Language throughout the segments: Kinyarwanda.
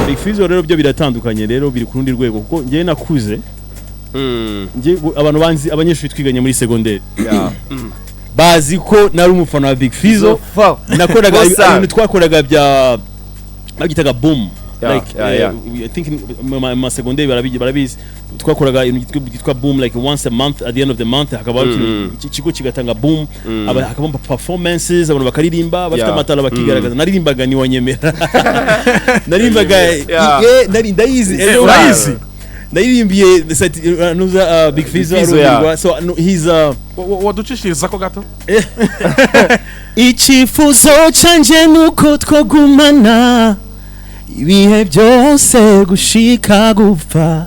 Big Fizzo rero byo biratandukanye rero biri ku rundi rwego kuko ngiye nakuze ngiye abantu banzi abanyeshuri twiganye muri secondaire bazi ko nari umufana wa Big Fizzo nakoraga ibintu twakoraga bya bagitaga boom like I think my secondaire barabizi twakoraga ibintu byitwa boom like once a month at the end of the month hakaba ikigo kigatanga boom hakaba performances abantu bakaririmba bafite amatara bakigaragaza naririmbaga ni wanyemera naririmbaga ndayizi naririmbiye nuza Big Fizzo so he's waducishiriza ko gato ikifuzo canje nuko twogumana ibihe byose gushika gupfa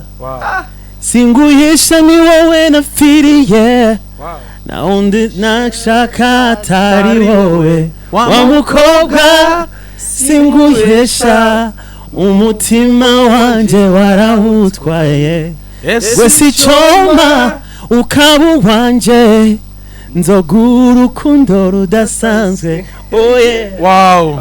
singuhisha ni wowe nafiriye na undi nashaka atari wowe wa mukobwa singuhisha umutima wanje warawutwaye wese icoma ukaba wanje nzogura urukundo rudasanzwe wow